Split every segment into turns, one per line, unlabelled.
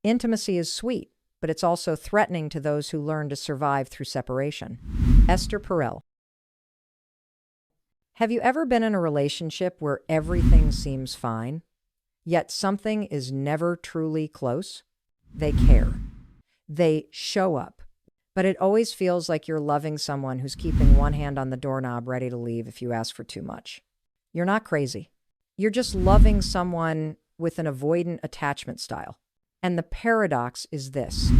Intimacy is sweet, but it's also threatening to those who learn to survive through separation. Esther Perel. Have you ever been in a relationship where everything seems fine, yet something is never truly close? They care. They show up. But it always feels like you're loving someone who's keeping one hand on the doorknob ready to leave if you ask for too much. You're not crazy. You're just loving someone with an avoidant attachment style. And the paradox is this: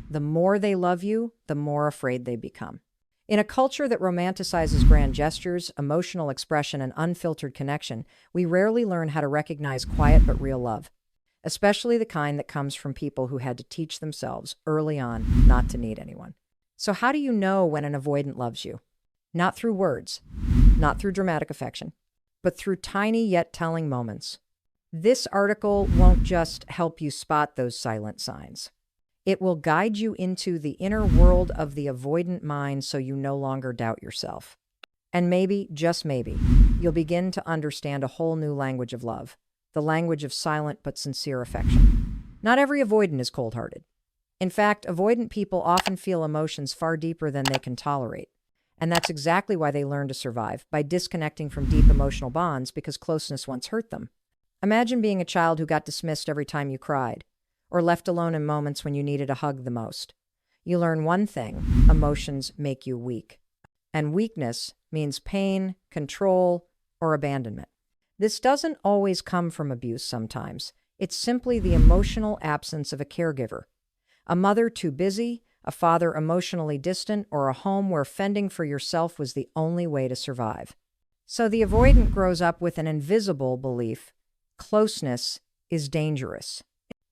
the more they love you, the more afraid they become. In a culture that romanticizes grand gestures, emotional expression, and unfiltered connection, we rarely learn how to recognize quiet but real love, especially the kind that comes from people who had to teach themselves early on not to need anyone. So how do you know when an avoidant loves you? Not through words, not through dramatic affection, but through tiny yet telling moments. This article won't just help you spot those silent signs. It will guide you into the inner world of the avoidant mind so you no longer doubt yourself. And maybe, just maybe, you'll begin to understand a whole new language of love, the language of silent but sincere affection. Not every avoidant is cold-hearted. In fact, avoidant people often feel emotions far deeper than they can tolerate. And that's exactly why they learn to survive, by disconnecting from deep emotional bonds because closeness once hurt them. Imagine being a child who got dismissed every time you cried, or left alone in moments when you needed a hug the most. You learn one thing: emotions make you weak. And weakness means pain, control, or abandonment. This doesn't always come from abuse sometimes. It's simply the emotional absence of a caregiver. A mother too busy, a father emotionally distant, or a home where fending for yourself was the only way to survive. So the avoidant grows up with an invisible belief: closeness is dangerous.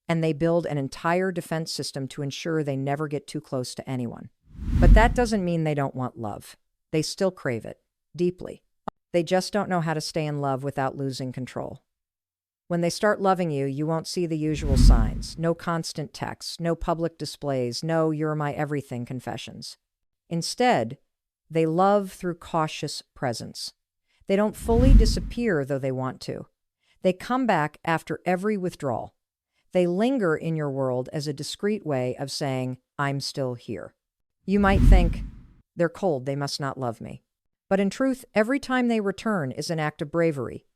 And they build an entire defense system to ensure they never get too close to anyone. But that doesn't mean they don't want love. They still crave it, deeply. They just don't know how to stay in love without losing control. When they start loving you, you won't see the usual signs: no constant texts, no public displays, no "you're my everything" confessions. Instead, they love through cautious presence. They don't fully disappear, though they want to. They come back after every withdrawal. They linger in your world as a discreet way of saying, "I'm still here." You might think, "They're cold, they must not love me." But in truth, every time they return is an act of bravery.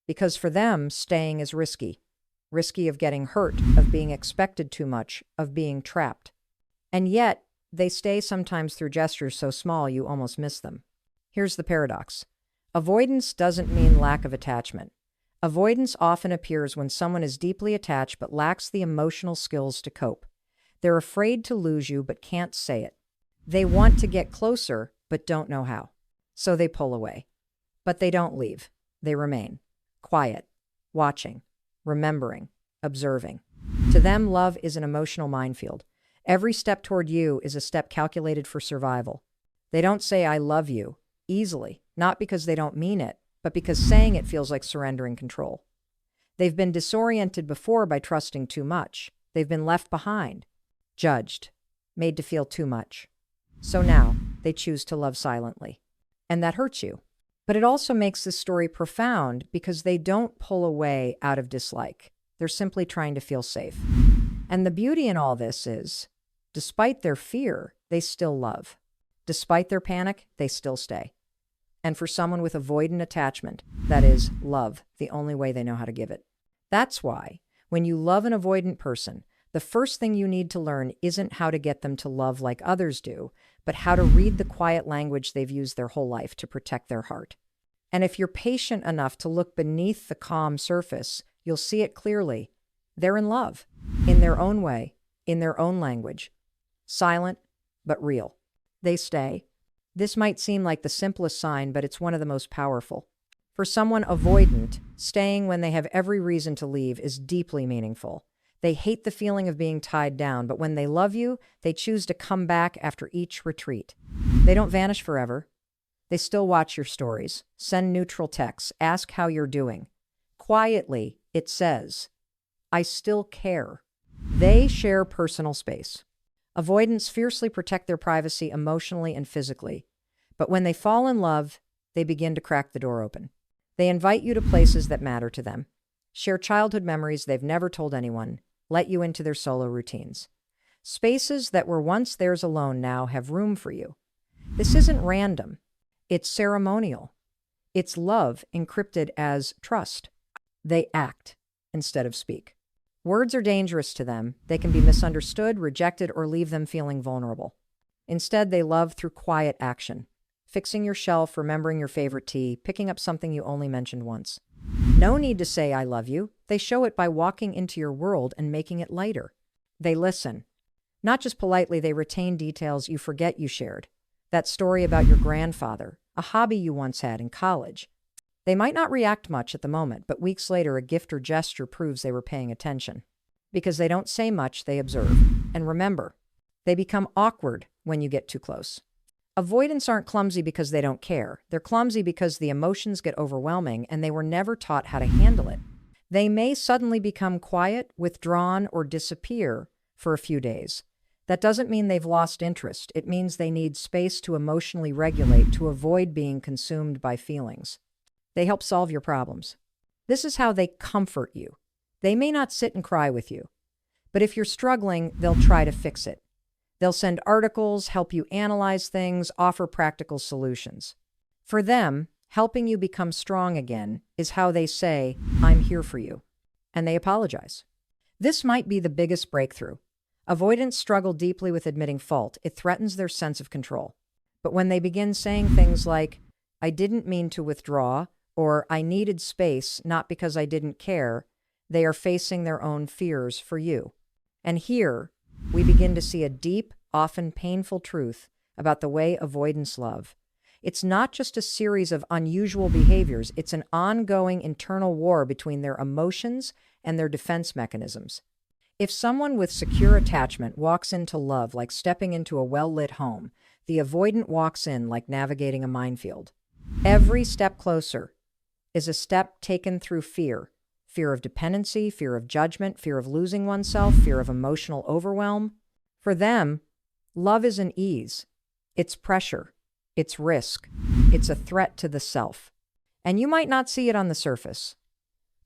Because for them, staying is risky. Risky of getting hurt, of being expected too much, of being trapped. And yet, they stay sometimes through gestures so small you almost miss them. Here's the paradox. Avoidance doesn't mean lack of attachment. Avoidance often appears when someone is deeply attached but lacks the emotional skills to cope. They're afraid to lose you but can't say it. They want to get closer but don't know how. So they pull away. But they don't leave. They remain. Quiet. Watching. Remembering. Observing. To them, love is an emotional minefield. Every step toward you is a step calculated for survival. They don't say "I love you" easily, not because they don't mean it, but because saying it feels like surrendering control. They've been disoriented before by trusting too much. They've been left behind, judged, made to feel too much. So now they choose to love silently. And that hurts you. But it also makes this story profound because they don't pull away out of dislike. They're simply trying to feel safe. And the beauty in all this is, despite their fear, they still love. Despite their panic, they still stay. And for someone with avoidant attachment, that is love, the only way they know how to give it. That's why, when you love an avoidant person, the first thing you need to learn isn't how to get them to love like others do, but how to read the quiet language they've used their whole life to protect their heart. And if you're patient enough to look beneath the calm surface, you'll see it clearly. They're in love, in their own way, in their own language. Silent, but real. They stay. This might seem like the simplest sign, but it's one of the most powerful. For someone avoidant, staying when they have every reason to leave is deeply meaningful. They hate the feeling of being tied down, but when they love you, they choose to come back after each retreat. They don't vanish forever. They still watch your stories, send neutral texts, ask how you're doing. Quietly, it says, "I still care." They share personal space. Avoidants fiercely protect their privacy emotionally and physically. But when they fall in love, they begin to crack the door open. They invite you to places that matter to them, share childhood memories they've never told anyone, let you into their solo routines. Spaces that were once theirs alone now have room for you. This isn't random. It's ceremonial. It's love encrypted as trust. They act instead of speak. Words are dangerous to them. They can be misunderstood, rejected, or leave them feeling vulnerable. Instead, they love through quiet action. Fixing your shelf, remembering your favorite tea, picking up something you only mentioned once. No need to say, "I love you." They show it by walking into your world and making it lighter. They listen. Not just politely, they retain details you forget you shared. That story about your grandfather, a hobby you once had in college. They might not react much at the moment, but weeks later, a gift or gesture proves they were paying attention. Because they don't say much, they observe. And remember, they become awkward when you get too close. Avoidants aren't clumsy because they don't care. They're clumsy because the emotions get overwhelming and they were never taught how to handle it. They may suddenly become quiet, withdrawn, or disappear for a few days. That doesn't mean they've lost interest. It means they need space to emotionally regulate to avoid being consumed by feelings. They help solve your problems. This is how they comfort you. They may not sit and cry with you, but if you're struggling, they'll try to fix it. They'll send articles, help you analyze things, offer practical solutions. For them, helping you become strong again is how they say, "I'm here for you." And they apologize. This might be the biggest breakthrough. Avoidants struggle deeply with admitting fault. It threatens their sense of control. But when they begin saying things like, "I didn't mean to withdraw," or "I needed space, not because I didn't care," they are facing their own fears for you. And here, we begin to see a deep, often painful truth about the way avoidants love. It's not just a series of unusual behaviors, it's an ongoing internal war between their emotions and their defense mechanisms. If someone with secure attachment walks into love like stepping into a well-lit home, the avoidant walks in like navigating a minefield. Every step closer is a step taken through fear. Fear of dependency, fear of judgment, fear of losing oneself, fear of emotional overwhelm. For them, love isn't ease. It's pressure. It's risk. It's a threat to the self. And you might not see it on the surface,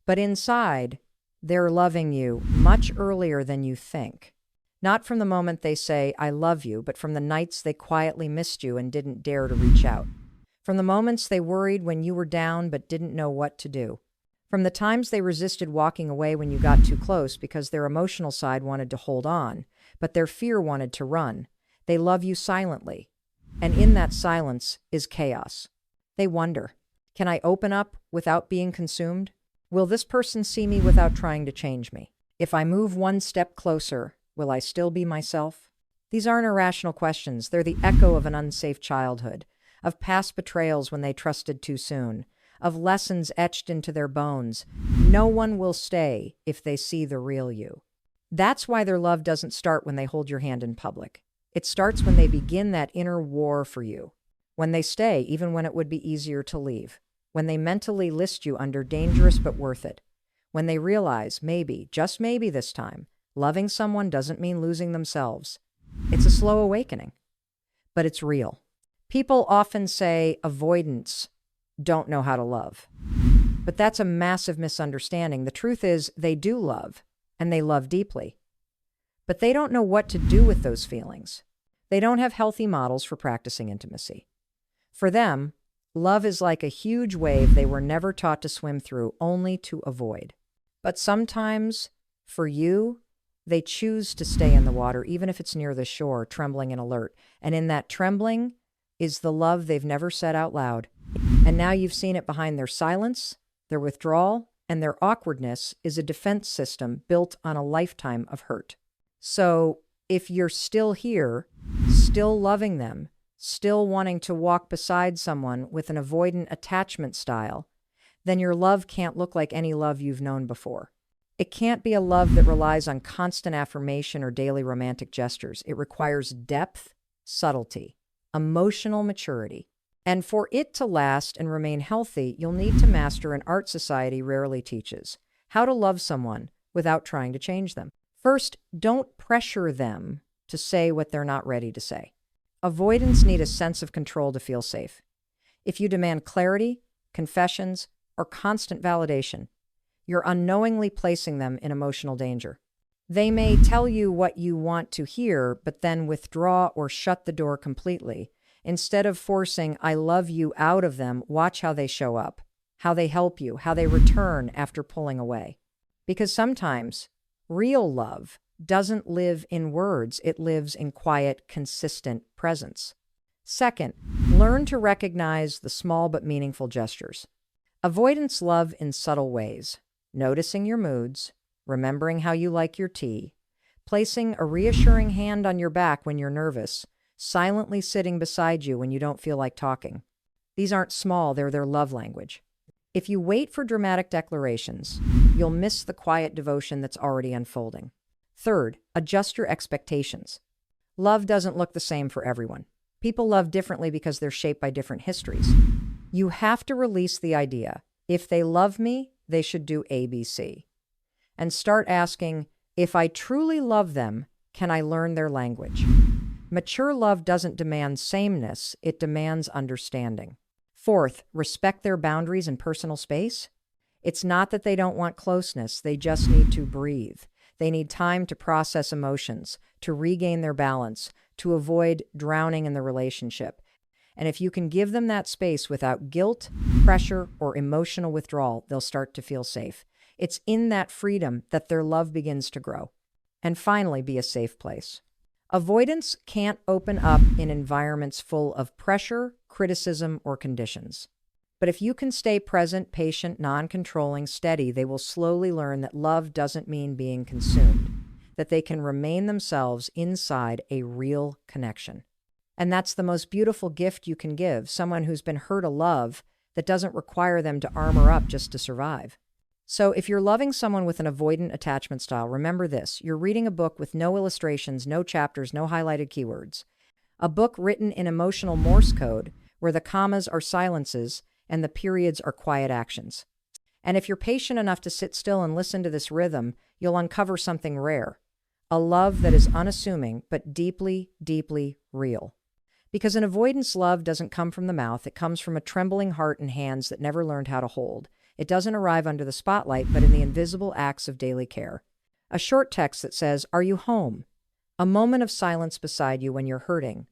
but inside, they're loving you much earlier than you think. Not from the moment they say, "I love you," but from the nights they quietly missed you and didn't dare to reach out. From the moments they worried when you were down but didn't know what to do. From the times they resisted walking away when you got too close because their emotional side wanted to hold on, but their fear wanted to run. They love you silently. And in that silence is chaos. They wonder, can I open up without being consumed? Will this person see me without trying to change me? If I move one step closer, will I still be myself? These aren't irrational questions. They're the echo of an unsafe childhood, of past betrayals when they trusted too soon, of lessons etched into their bones. No one will stay if they see the real you. That's why their love doesn't start when they hold your hand in public. It starts when they begin that inner war for you. When they stay, even when it would be easier to leave. When they mentally list you under dangerous but worth it. When they realize, maybe, just maybe this time, loving someone doesn't mean losing themselves. It's a slow awakening, but it's real. People often say avoidants don't know how to love. But that's a massive misunderstanding. The truth is they do love, and they love deeply. But they don't know what to do with those feelings. They don't have healthy models for practicing intimacy. For them, love is like a huge wave they were never taught to swim through, only to avoid. But sometimes, for you, they choose to stay in the water, even if it's near the shore, trembling and alert. And in that trembling is the love they've never said out loud. And now you've seen it behind their silence, their withdrawal, and their awkwardness is a defense system built on a lifetime of hurt. So if you're still here, still loving them, still wanting to walk beside someone with an avoidant attachment style, then your love can't look like any love you've known before. It can't be a love that relies on constant affirmation or daily romantic gestures. It requires depth, subtlety, emotional maturity. And for it to last and remain healthy, you'll need to master an art society rarely teaches: how to love someone without trying to change them. First, don't pressure them to say what they're not ready to say. Avoidants need a sense of control to feel safe. If you demand clarity, confessions, or constant validation, you're unknowingly placing them in emotional danger. They may tell you what you want to hear, but then withdraw or shut the door completely. Instead of forcing "I love you" out of them, watch how they show up, how they help you, how they return after pulling away. Because sometimes real love doesn't live in words, it lives in quiet, consistent presence. Second, learn to recognize the small but meaningful gestures. Avoidance love in subtle ways, noticing your moods, remembering how you like your tea, placing a reassuring hand on your back when you're nervous, silently sitting beside you when you don't feel like talking. These aren't small, they're their love language. If you wait for dramatic declarations, you'll miss the quiet devotion that's already unfolding. Third, adjust your expectations. Love doesn't look the same for everyone. People love differently because they're shaped by different histories. You have to release the idea, if they love me, they should do ABC. And start asking, if I truly love them, can I learn their language? Mature love doesn't demand sameness, it demands understanding. Fourth, respect their boundaries and personal space. It's not that they don't want closeness, they just need to breathe. They need time to process emotions, to regain their balance, to avoid drowning in the relationship. And if you can give them that space without guilt, pressure, or emotional withdrawal, they'll start to feel safe. It's in that freedom that their love begins to grow. And finally, be a safe place. Avoidance can't open up in environments full of pressure, criticism, or conditions. But if you can stay present, patient, non-controlling, steady, they will slowly learn that love doesn't mean being consumed, that they can remain themselves inside a real connection. And that's the most beautiful gift you can give someone who's been hurt a love that doesn't require them to armor up just to survive. So if you're loving someone with an avoidant attachment style, remember this: you're reading a book with no illustrations, no chapters, no highlighted keywords. A book written in emotional Morse code where the commas are silences and the periods are quiet actions. And if you're patient enough to sit still and listen to this rhythm, you'll uncover something rare. A love that is unassuming but deeply, deeply real. Because an avoidance love doesn't come from the mouth, it comes from a trembling heart and hands that never learned how to hold. It doesn't arrive under the spotlight, but in the invisible acts of daily care. A short text that says, "Are you home?" A moment of silence beside you when you're hurting.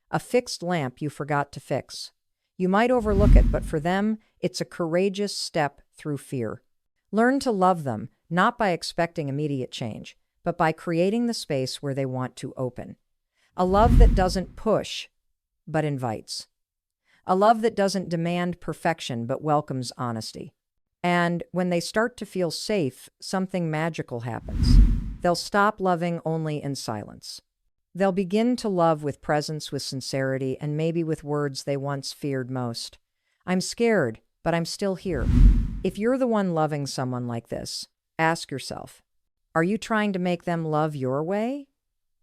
A fixed lamp you forgot to fix. You might overlook it, but for them, it's a courageous step through fear. Learn to love them, not by expecting immediate change, but by creating the space where they want to open. A love that doesn't push, but invites. A love that doesn't demand perfection, but welcomes honesty. And when they start to feel safe, something magical happens. They'll stop loving only in silence. They'll begin to love with presence, with sincerity, and maybe with words they once feared most. "I'm scared, but I'm still here." If you're the one loving someone like this, ask yourself, are you trying to make them love your way?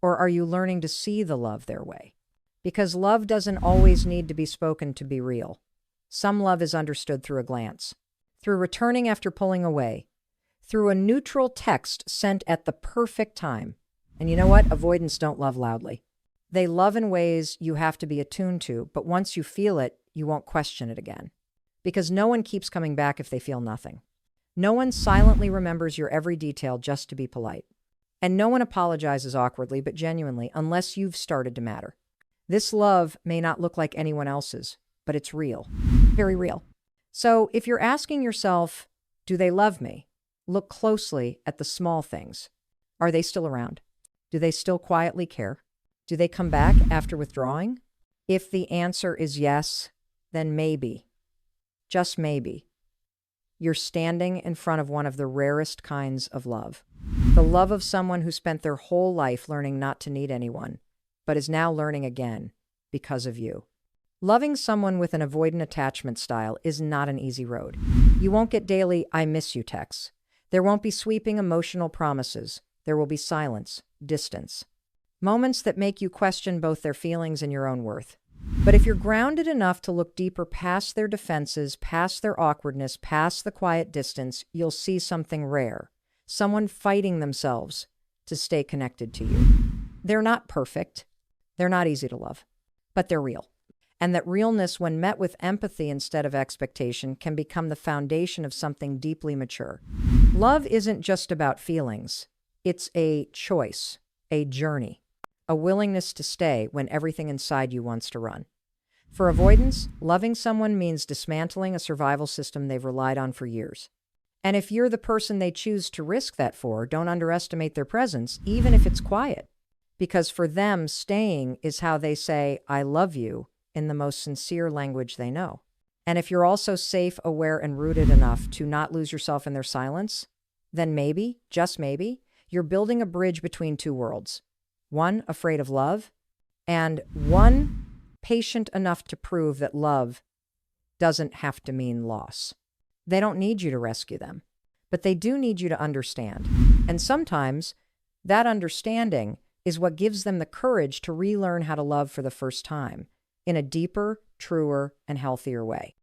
Or are you learning to see the love their way? Because love doesn't always need to be spoken to be real. Some love is understood through a glance, through returning after pulling away, through a neutral text sent at the perfect time. And you know what? Avoidants don't love loudly. They love in ways you have to be attuned to, but once you feel it, you won't question it again. Because no one keeps coming back if they feel nothing. No one silently remembers your every detail just to be polite. And no one apologizes awkwardly, but genuinely, unless you've started to matter. This love may not look like anyone else's, but it's real. Very real. So if you're asking yourself, do they love me? Look closely at the small things. Are they still around? Do they still quietly care? Do they come back after withdrawing? If the answer is yes, then maybe, just maybe, you're standing in front of one of the rarest kinds of love. The love of someone who spent their whole life learning not to need anyone, but is now learning again because of you. Loving someone with an avoidant attachment style is not an easy road. You won't get daily "I miss you" texts. There won't be sweeping emotional promises. There will be silence, distance, moments that make you question both their feelings and your own worth. But if you're grounded enough to look deeper past their defenses, past their awkwardness, past the quiet distance, you'll see something rare. Someone fighting themselves to stay connected to you. They're not perfect. They're not easy to love, but they're real. And that realness, when met with empathy instead of expectation, can become the foundation of something deeply mature. Love isn't just about feelings. It's a choice, a journey, a willingness to stay when everything inside you wants to run. For avoidance, loving someone means dismantling a survival system they've relied on for years. And if you're the person they choose to risk that for, don't underestimate their presence, even if it's quiet. Because for them, staying is how they say, I love you, in the most sincere language they know. And if you're also safe, aware, and rooted enough to not lose yourself in their silence, then maybe, just maybe, you're building a bridge between two worlds. One afraid of love, and one patient enough to prove that love doesn't have to mean loss. They don't need you to rescue them, but they do need you to understand. And sometimes that understanding is what gives them the courage to relearn how to love for the first time in a deeper, truer, and healthier way.